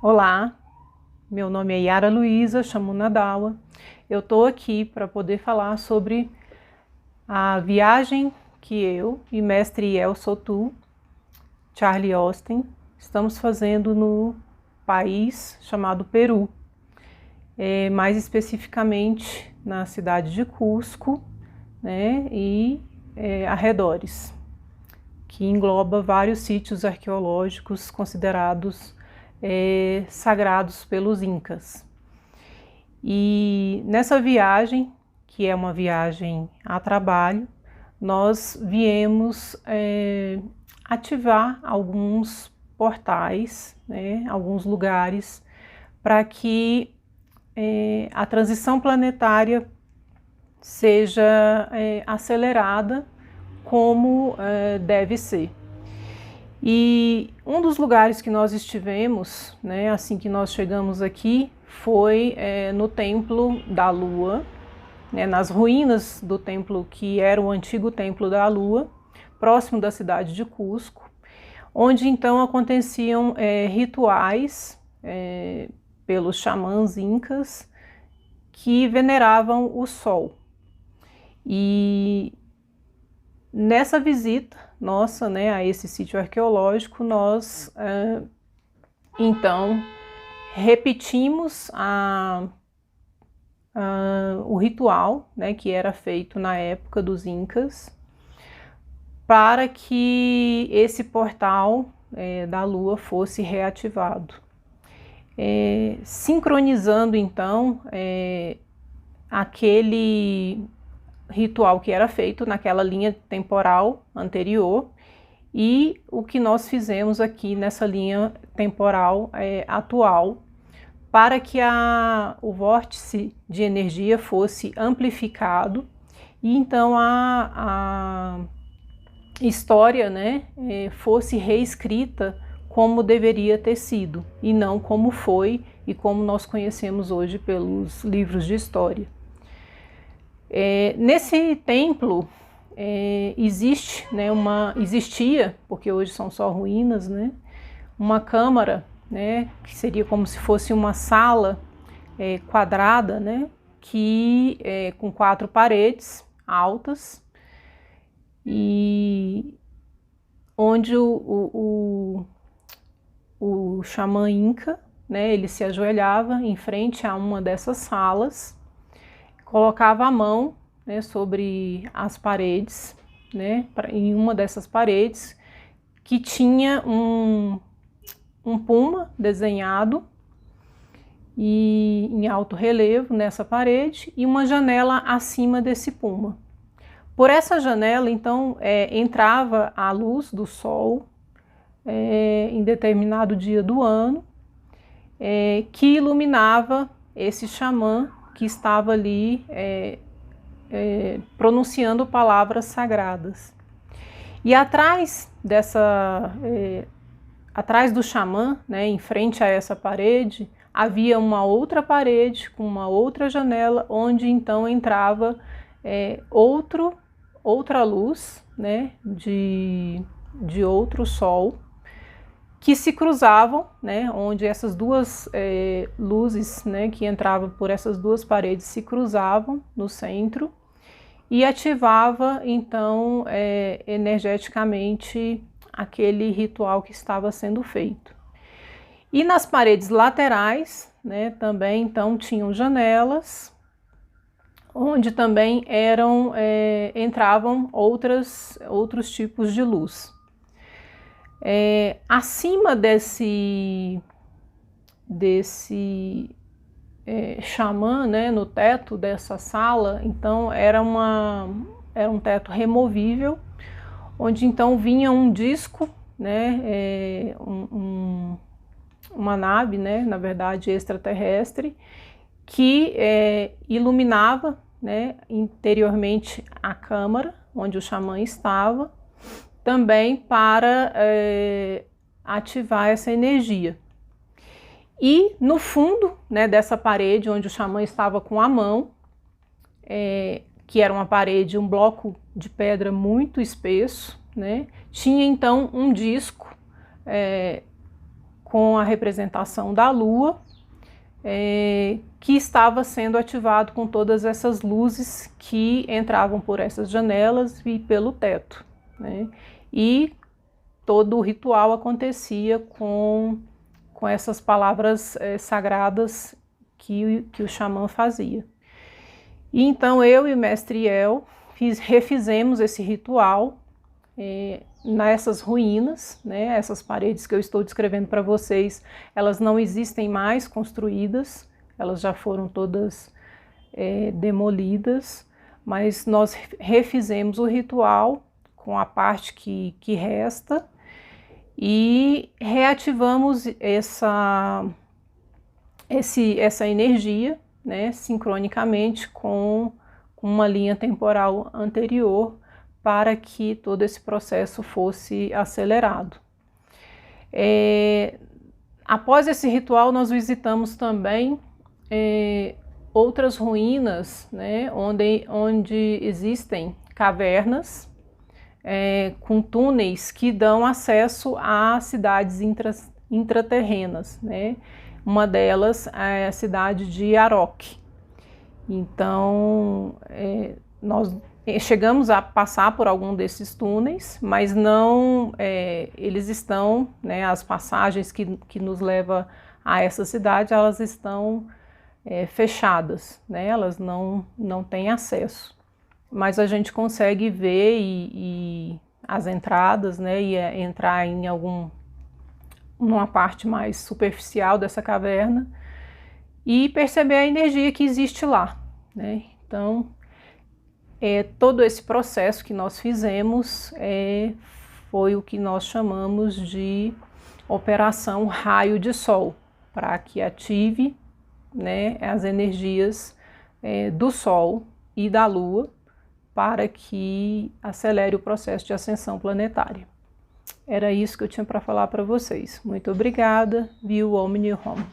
Olá, meu nome é Yara Luísa Chamunadawa. Eu estou aqui para poder falar sobre a viagem que eu e mestre Iel Sotu, Charlie Austin, estamos fazendo no país chamado Peru, mais especificamente na cidade de Cusco, né, e arredores, que engloba vários sítios arqueológicos considerados sagrados pelos incas. E nessa viagem, que é uma viagem a trabalho, nós viemos ativar alguns portais, né, alguns lugares, para que a transição planetária seja acelerada como deve ser. E um dos lugares que nós estivemos, né, assim que nós chegamos aqui, foi no Templo da Lua, né, nas ruínas do templo que era o antigo Templo da Lua, próximo da cidade de Cusco, onde então aconteciam rituais pelos xamãs incas que veneravam o Sol. E nessa visita nossa, né, a esse sítio arqueológico, nós então repetimos o ritual, né, que era feito na época dos incas, para que esse portal da Lua fosse reativado, sincronizando então aquele ritual que era feito naquela linha temporal anterior e o que nós fizemos aqui nessa linha temporal atual, para que o vórtice de energia fosse amplificado e então a história, né, fosse reescrita como deveria ter sido e não como foi e como nós conhecemos hoje pelos livros de história. Nesse templo existe, né, existia, porque hoje são só ruínas, né, uma câmara, né, que seria como se fosse uma sala quadrada, né, que com 4 paredes altas, e onde o xamã inca, né, ele se ajoelhava em frente a uma dessas salas, colocava a mão, né, sobre as paredes, né, em uma dessas paredes, que tinha um puma desenhado e em alto relevo nessa parede e uma janela acima desse puma. Por essa janela, então, entrava a luz do sol em determinado dia do ano, que iluminava esse xamã que estava ali pronunciando palavras sagradas. E atrás atrás do xamã, né, em frente a essa parede, havia uma outra parede com uma outra janela, onde então entrava outra luz, né, de outro sol, que se cruzavam, né, onde essas duas luzes, né, que entravam por essas duas paredes se cruzavam no centro e ativava então energeticamente aquele ritual que estava sendo feito. E nas paredes laterais, né, também então tinham janelas, onde também entravam outros tipos de luz. Acima desse xamã, né, no teto dessa sala, então era um teto removível, onde então vinha um disco, né, uma nave, né, na verdade extraterrestre, que iluminava, né, interiormente a câmara onde o xamã estava, também para ativar essa energia. E no fundo, né, dessa parede onde o xamã estava com a mão, que era uma parede, um bloco de pedra muito espesso, né, tinha então um disco com a representação da Lua, que estava sendo ativado com todas essas luzes que entravam por essas janelas e pelo teto, né? E todo o ritual acontecia com essas palavras sagradas que o xamã fazia. E então eu e o mestre El refizemos esse ritual nessas ruínas, né? Essas paredes que eu estou descrevendo para vocês, elas não existem mais construídas, elas já foram todas demolidas, mas nós refizemos o ritual com a parte que resta e reativamos essa energia, né, sincronicamente com uma linha temporal anterior, para que todo esse processo fosse acelerado. Após esse ritual, nós visitamos também outras ruínas, né, onde existem cavernas com túneis que dão acesso a cidades intraterrenas, né? Uma delas é a cidade de Arok. Então, nós chegamos a passar por algum desses túneis, mas não, eles estão, né, as passagens que nos levam a essa cidade, elas estão fechadas, né, elas não têm acesso. Mas a gente consegue ver as entradas, né, e entrar em numa parte mais superficial dessa caverna e perceber a energia que existe lá, né? Então, todo esse processo que nós fizemos foi o que nós chamamos de operação raio de sol, para que ative, né, as energias do Sol e da Lua, para que acelere o processo de ascensão planetária. Era isso que eu tinha para falar para vocês. Muito obrigada. Viu Omni Home.